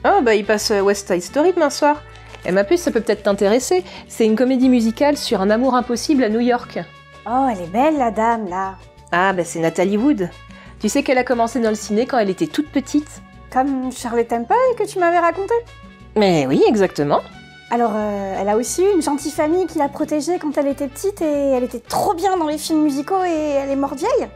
Oh, bah il passe West Side Story demain soir. Et ma puce, ça peut peut-être t'intéresser. C'est une comédie musicale sur un amour impossible à New York. Oh, elle est belle, la dame, là. Ah, bah c'est Natalie Wood. Tu sais qu'elle a commencé dans le ciné quand elle était toute petite? Comme Shirley Temple que tu m'avais raconté. Mais oui, exactement. Alors, elle a aussi eu une gentille famille qui l'a protégée quand elle était petite et elle était trop bien dans les films musicaux et elle est morte vieille.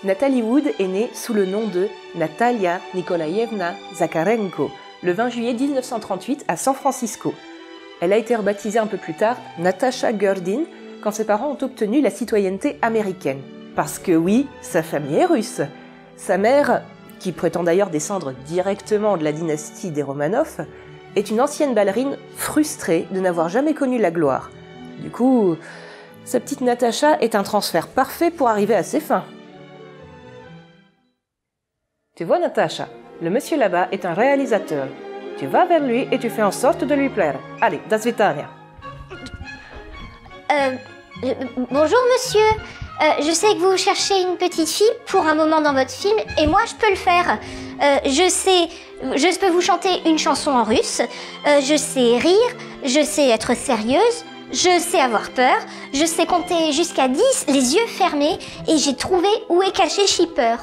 Natalie Wood est née sous le nom de Natalia Nikolaïevna Zakharenko le 20 juillet 1938 à San Francisco. Elle a été rebaptisée un peu plus tard Natasha Gurdin quand ses parents ont obtenu la citoyenneté américaine. Parce que oui, sa famille est russe. Sa mère, qui prétend d'ailleurs descendre directement de la dynastie des Romanov, est une ancienne ballerine frustrée de n'avoir jamais connu la gloire. Du coup, sa petite Natasha est un transfert parfait pour arriver à ses fins. Tu vois, Natasha, le monsieur là-bas est un réalisateur. Tu vas vers lui et tu fais en sorte de lui plaire. Allez, das Vitania. Bonjour monsieur. Je sais que vous cherchez une petite fille pour un moment dans votre film et moi je peux le faire. Je peux vous chanter une chanson en russe. Je sais rire, je sais être sérieuse, je sais avoir peur, je sais compter jusqu'à 10 les yeux fermés et j'ai trouvé où est caché Shipper.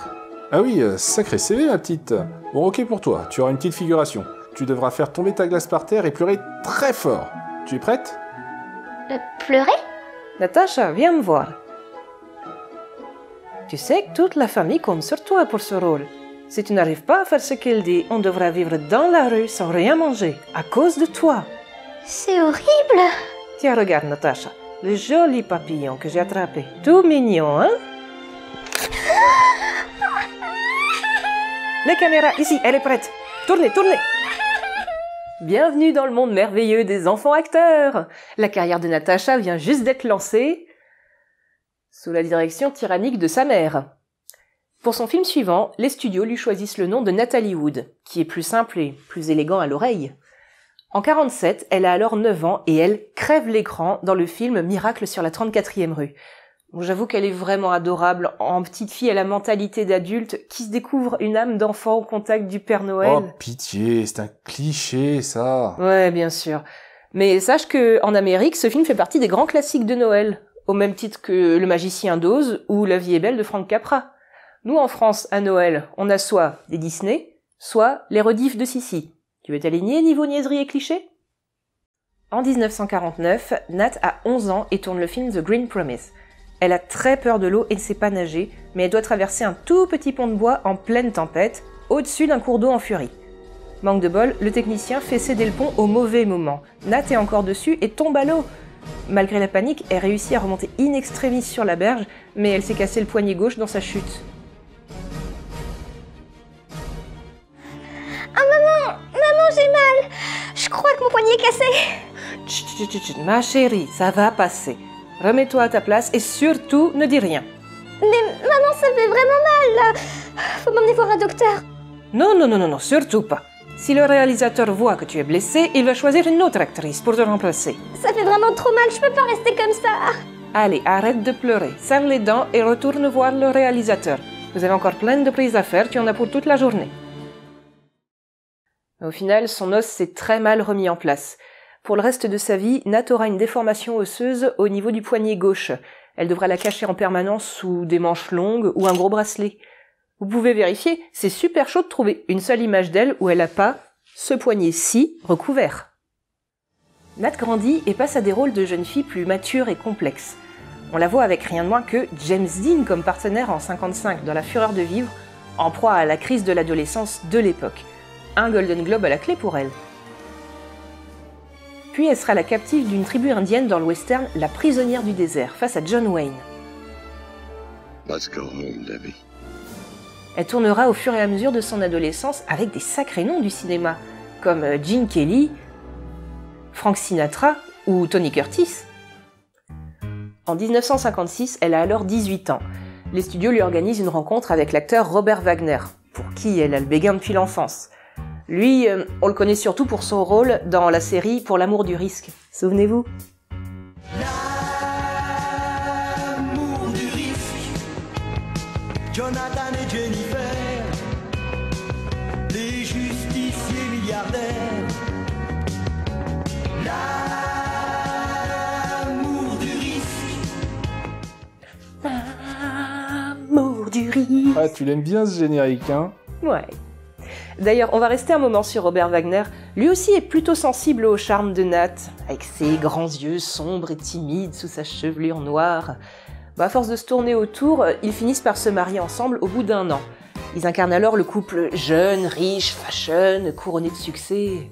Ah oui, sacré CV ma petite. Bon ok pour toi, tu auras une petite figuration. Tu devras faire tomber ta glace par terre et pleurer très fort. Tu es prête? Pleurer? Natasha, viens me voir. Tu sais que toute la famille compte sur toi pour ce rôle. Si tu n'arrives pas à faire ce qu'il dit, on devra vivre dans la rue sans rien manger, à cause de toi. C'est horrible. Tiens, regarde Natasha, le joli papillon que j'ai attrapé. Tout mignon, hein? Les caméras, ici, elle est prête. Tournez, tournez. Bienvenue dans le monde merveilleux des enfants acteurs. La carrière de Natasha vient juste d'être lancée sous la direction tyrannique de sa mère. Pour son film suivant, les studios lui choisissent le nom de Natalie Wood, qui est plus simple et plus élégant à l'oreille. En 1947, elle a alors 9 ans et elle crève l'écran dans le film Miracle sur la 34e rue. Bon, j'avoue qu'elle est vraiment adorable, en petite fille à la mentalité d'adulte qui se découvre une âme d'enfant au contact du Père Noël. Oh pitié, c'est un cliché ça. Ouais, bien sûr. Mais sache que en Amérique, ce film fait partie des grands classiques de Noël, au même titre que Le Magicien d'Oz ou La vie est belle de Frank Capra. Nous, en France, à Noël, on a soit des Disney, soit les rediffs de Sissi. Tu veux t'aligner niveau niaiserie et cliché? En 1949, Nat a 11 ans et tourne le film The Green Promise. Elle a très peur de l'eau et ne sait pas nager, mais elle doit traverser un tout petit pont de bois en pleine tempête, au-dessus d'un cours d'eau en furie. Manque de bol, le technicien fait céder le pont au mauvais moment. Nat est encore dessus et tombe à l'eau. Malgré la panique, elle réussit à remonter in extremis sur la berge, mais elle s'est cassé le poignet gauche dans sa chute. Ah maman, j'ai mal. Je crois que mon poignet est cassé. Chut, chut, chut, chut, ma chérie, ça va passer. Remets-toi à ta place et surtout ne dis rien. Mais maman, ça fait vraiment mal là. Faut m'emmener voir un docteur. Non, surtout pas. Si le réalisateur voit que tu es blessé, il va choisir une autre actrice pour te remplacer. Ça fait vraiment trop mal, je peux pas rester comme ça. Allez, arrête de pleurer, serre les dents et retourne voir le réalisateur. Vous avez encore plein de prises à faire, tu en as pour toute la journée. Au final, son os s'est très mal remis en place. Pour le reste de sa vie, Nat aura une déformation osseuse au niveau du poignet gauche. Elle devra la cacher en permanence sous des manches longues ou un gros bracelet. Vous pouvez vérifier, c'est super chaud de trouver une seule image d'elle où elle n'a pas ce poignet-ci recouvert. Nat grandit et passe à des rôles de jeune fille plus matures et complexes. On la voit avec rien de moins que James Dean comme partenaire en 1955 dans La Fureur de vivre, en proie à la crise de l'adolescence de l'époque. Un Golden Globe à la clé pour elle. Puis elle sera la captive d'une tribu indienne dans le western La prisonnière du désert, face à John Wayne. Let's go home, Debbie. Elle tournera au fur et à mesure de son adolescence avec des sacrés noms du cinéma, comme Gene Kelly, Frank Sinatra ou Tony Curtis. En 1956, elle a alors 18 ans. Les studios lui organisent une rencontre avec l'acteur Robert Wagner, pour qui elle a le béguin depuis l'enfance. Lui, on le connaît surtout pour son rôle dans la série Pour l'amour du risque. Souvenez-vous? L'amour du risque, Jonathan et Jennifer, les justiciers milliardaires. L'amour du risque. L'amour du risque. Ah, tu l'aimes bien ce générique, hein? Ouais. D'ailleurs, on va rester un moment sur Robert Wagner. Lui aussi est plutôt sensible au charme de Nat, avec ses grands yeux sombres et timides sous sa chevelure noire. À force de se tourner autour, ils finissent par se marier ensemble au bout d'1 an. Ils incarnent alors le couple jeune, riche, fashion, couronné de succès.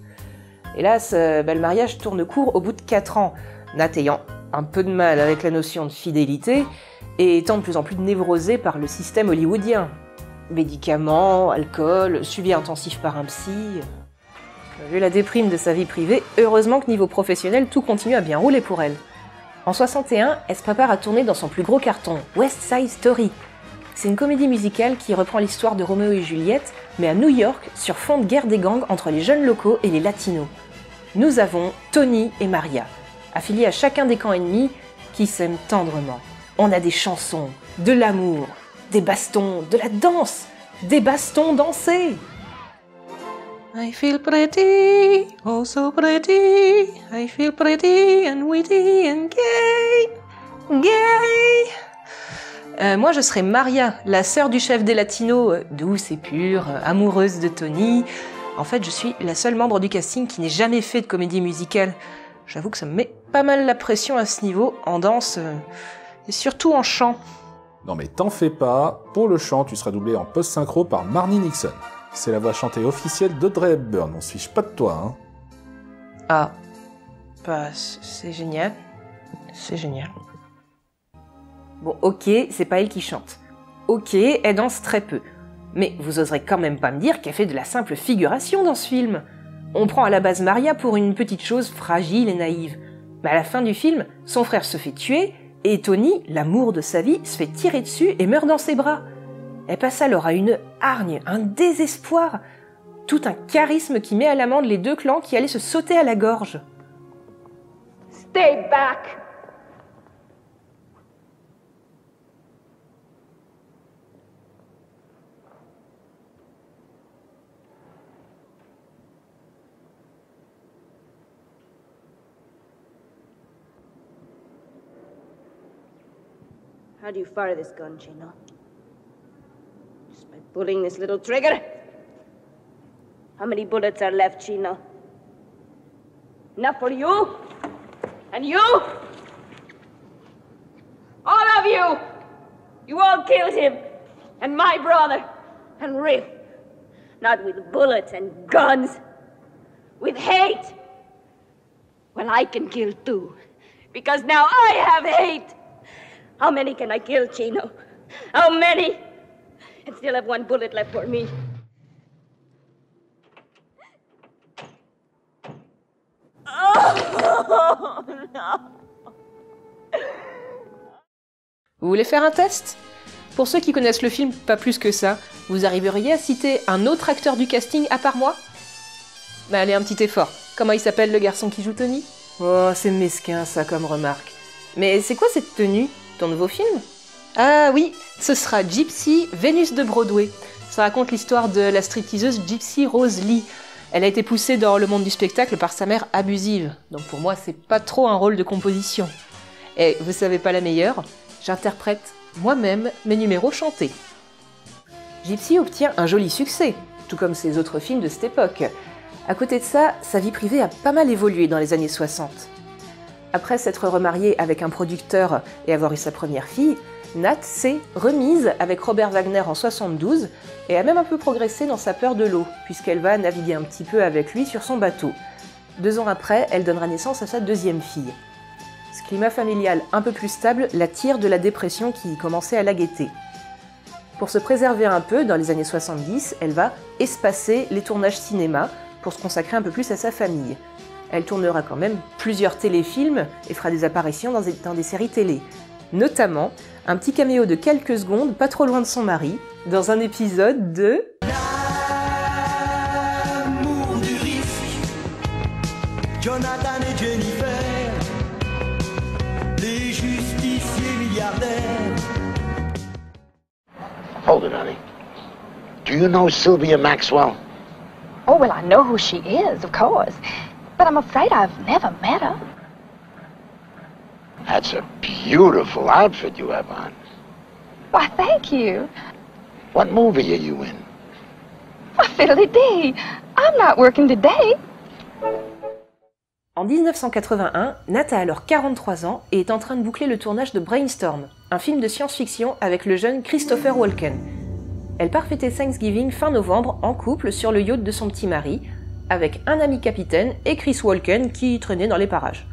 Hélas, le mariage tourne court au bout de 4 ans, Nat ayant un peu de mal avec la notion de fidélité et étant de plus en plus névrosé par le système hollywoodien. Médicaments, alcool, suivi intensif par un psy. Vu la déprime de sa vie privée, heureusement que niveau professionnel, tout continue à bien rouler pour elle. En 61, elle se prépare à tourner dans son plus gros carton, West Side Story. C'est une comédie musicale qui reprend l'histoire de Roméo et Juliette, mais à New York, sur fond de guerre des gangs entre les jeunes locaux et les latinos. Nous avons Tony et Maria, affiliés à chacun des camps ennemis, qui s'aiment tendrement. On a des chansons, de l'amour, des bastons, de la danse, des bastons dansés. I feel pretty, oh so pretty, I feel pretty and witty and gay, gay. Moi je serais Maria, la sœur du chef des latinos, douce et pure, amoureuse de Tony. En fait, je suis la seule membre du casting qui n'ait jamais fait de comédie musicale. J'avoue que ça me met pas mal la pression à ce niveau, en danse et surtout en chant. Non mais t'en fais pas, pour le chant, tu seras doublé en post-synchro par Marnie Nixon. C'est la voix chantée officielle d'Audrey Hepburn, on se fiche pas de toi, hein. Ah, bah c'est génial, c'est génial. Bon, ok, c'est pas elle qui chante. Ok, elle danse très peu. Mais vous oserez quand même pas me dire qu'elle fait de la simple figuration dans ce film. On prend à la base Maria pour une petite chose fragile et naïve. Mais à la fin du film, son frère se fait tuer, et Tony, l'amour de sa vie, se fait tirer dessus et meurt dans ses bras. Elle passe alors à une hargne, un désespoir, tout un charisme qui met à l'amende les deux clans qui allaient se sauter à la gorge. Stay back! How do you fire this gun, Chino? Just by pulling this little trigger? How many bullets are left, Chino? Enough for you? And you? All of you! You all killed him! And my brother! And Riff! Not with bullets and guns! With hate! Well, I can kill too. Because now I have hate! How many can I kill, Chino? How many? And still have one bullet left for me. Oh, no. Vous voulez faire un test? Pour ceux qui connaissent le film pas plus que ça, vous arriveriez à citer un autre acteur du casting à part moi? Bah allez, un petit effort. Comment il s'appelle le garçon qui joue Tony? Oh, c'est mesquin ça comme remarque. Mais c'est quoi cette tenue? Ton nouveau film? Ah oui, ce sera Gypsy, Vénus de Broadway. Ça raconte l'histoire de la stripteaseuse Gypsy Rose Lee. Elle a été poussée dans le monde du spectacle par sa mère abusive. Donc pour moi, c'est pas trop un rôle de composition. Et vous savez pas la meilleure? J'interprète moi-même mes numéros chantés. Gypsy obtient un joli succès, tout comme ses autres films de cette époque. À côté de ça, sa vie privée a pas mal évolué dans les années 60. Après s'être remariée avec un producteur et avoir eu sa première fille, Nat s'est remise avec Robert Wagner en 72 et a même un peu progressé dans sa peur de l'eau, puisqu'elle va naviguer un petit peu avec lui sur son bateau. 2 ans après, elle donnera naissance à sa 2e fille. Ce climat familial un peu plus stable la tire de la dépression qui commençait à la guetter. Pour se préserver un peu, dans les années 70, elle va espacer les tournages cinéma pour se consacrer un peu plus à sa famille. Elle tournera quand même plusieurs téléfilms et fera des apparitions dans des séries télé. Notamment, un petit caméo de quelques secondes, pas trop loin de son mari, dans un épisode de... L'amour Jonathan et Jennifer, les justiciers milliardaires. Hold it, honey. Do you know Sylvia Maxwell? Oh, well, I know who she is, of course. But I'm afraid I've never met her. That's a beautiful outfit you have on. Why, thank you. What movie are you in? Why, fiddly-dee. I'm not working today. En 1981, Nat a alors 43 ans et est en train de boucler le tournage de Brainstorm, un film de science-fiction avec le jeune Christopher Walken. Elle part fêter Thanksgiving fin novembre en couple sur le yacht de son petit mari, avec un ami capitaine et Chris Walken qui traînait dans les parages.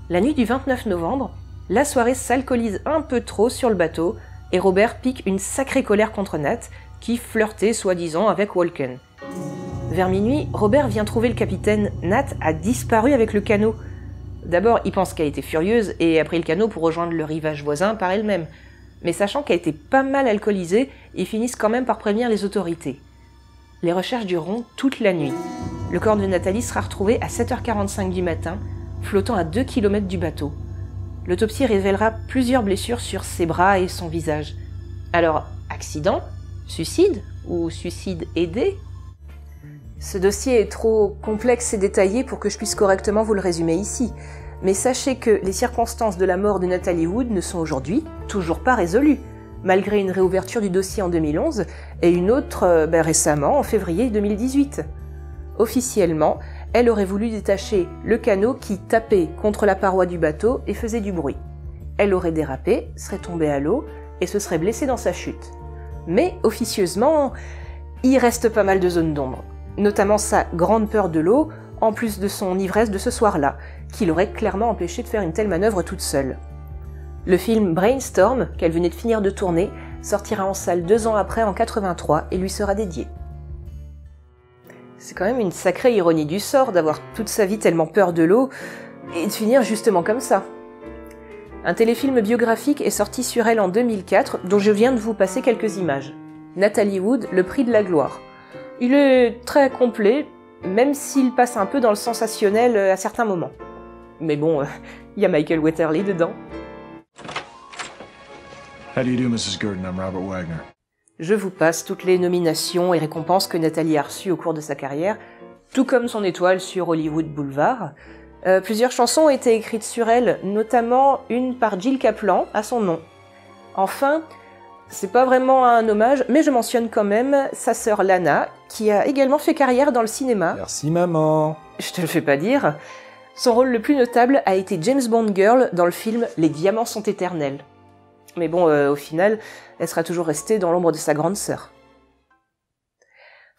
La nuit du 29 novembre, la soirée s'alcoolise un peu trop sur le bateau et Robert pique une sacrée colère contre Nat, qui flirtait soi-disant avec Walken. Vers minuit, Robert vient trouver le capitaine. Nat a disparu avec le canot. D'abord, il pense qu'elle était furieuse et a pris le canot pour rejoindre le rivage voisin par elle-même. Mais sachant qu'elle était pas mal alcoolisée, ils finissent quand même par prévenir les autorités. Les recherches dureront toute la nuit. Le corps de Nathalie sera retrouvé à 7h45 du matin, flottant à 2 km du bateau. L'autopsie révélera plusieurs blessures sur ses bras et son visage. Alors, accident ? Suicide ? Ou suicide aidé ? Ce dossier est trop complexe et détaillé pour que je puisse correctement vous le résumer ici. Mais sachez que les circonstances de la mort de Natalie Wood ne sont aujourd'hui toujours pas résolues, malgré une réouverture du dossier en 2011 et une autre récemment, en février 2018. Officiellement, elle aurait voulu détacher le canot qui tapait contre la paroi du bateau et faisait du bruit. Elle aurait dérapé, serait tombée à l'eau et se serait blessée dans sa chute. Mais officieusement, il reste pas mal de zones d'ombre, notamment sa grande peur de l'eau, en plus de son ivresse de ce soir-là, qui l'aurait clairement empêché de faire une telle manœuvre toute seule. Le film Brainstorm, qu'elle venait de finir de tourner, sortira en salle 2 ans après, en 83, et lui sera dédié. C'est quand même une sacrée ironie du sort d'avoir toute sa vie tellement peur de l'eau, et de finir justement comme ça. Un téléfilm biographique est sorti sur elle en 2004, dont je viens de vous passer quelques images. Natalie Wood, le prix de la gloire. Il est très complet, même s'il passe un peu dans le sensationnel à certains moments. Mais bon, y a Michael Wetherly dedans. How do you do, Mrs. Gurdon? I'm Robert Wagner. Je vous passe toutes les nominations et récompenses que Nathalie a reçues au cours de sa carrière, tout comme son étoile sur Hollywood Boulevard. Plusieurs chansons ont été écrites sur elle, notamment une par Jill Kaplan, à son nom. Enfin, c'est pas vraiment un hommage, mais je mentionne quand même sa sœur Lana, qui a également fait carrière dans le cinéma. Merci maman. Je te le fais pas dire. Son rôle le plus notable a été James Bond Girl dans le film Les Diamants sont éternels. Mais bon, au final, elle sera toujours restée dans l'ombre de sa grande sœur.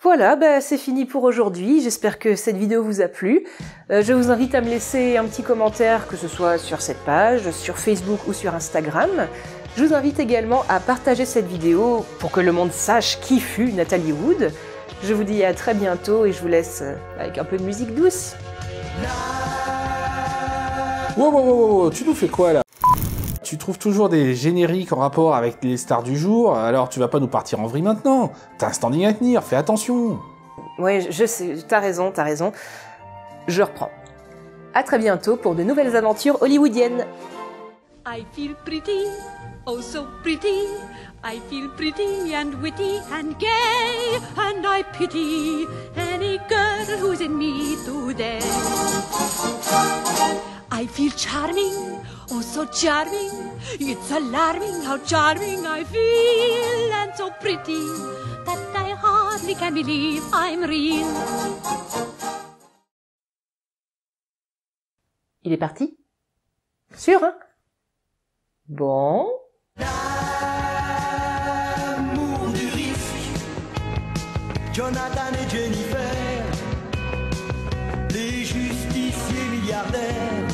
Voilà, c'est fini pour aujourd'hui. J'espère que cette vidéo vous a plu. Je vous invite à me laisser un petit commentaire, que ce soit sur cette page, sur Facebook ou sur Instagram. Je vous invite également à partager cette vidéo pour que le monde sache qui fut Natalie Wood. Je vous dis à très bientôt et je vous laisse avec un peu de musique douce. Wow, tu nous fais quoi là? Tu trouves toujours des génériques en rapport avec les stars du jour, alors tu vas pas nous partir en vrille maintenant. T'as un standing à tenir, fais attention. Ouais, je sais, t'as raison. Je reprends. À très bientôt pour de nouvelles aventures hollywoodiennes. I feel pretty, oh so pretty. I feel pretty and witty and gay, and I pity any girl who's in me today. I feel charming, oh so charming. It's alarming how charming I feel, and so pretty that I hardly can believe I'm real. Il est parti? Sûr, hein? Bon. L'amour du risque, Jonathan et Jennifer, les justiciers milliardaires.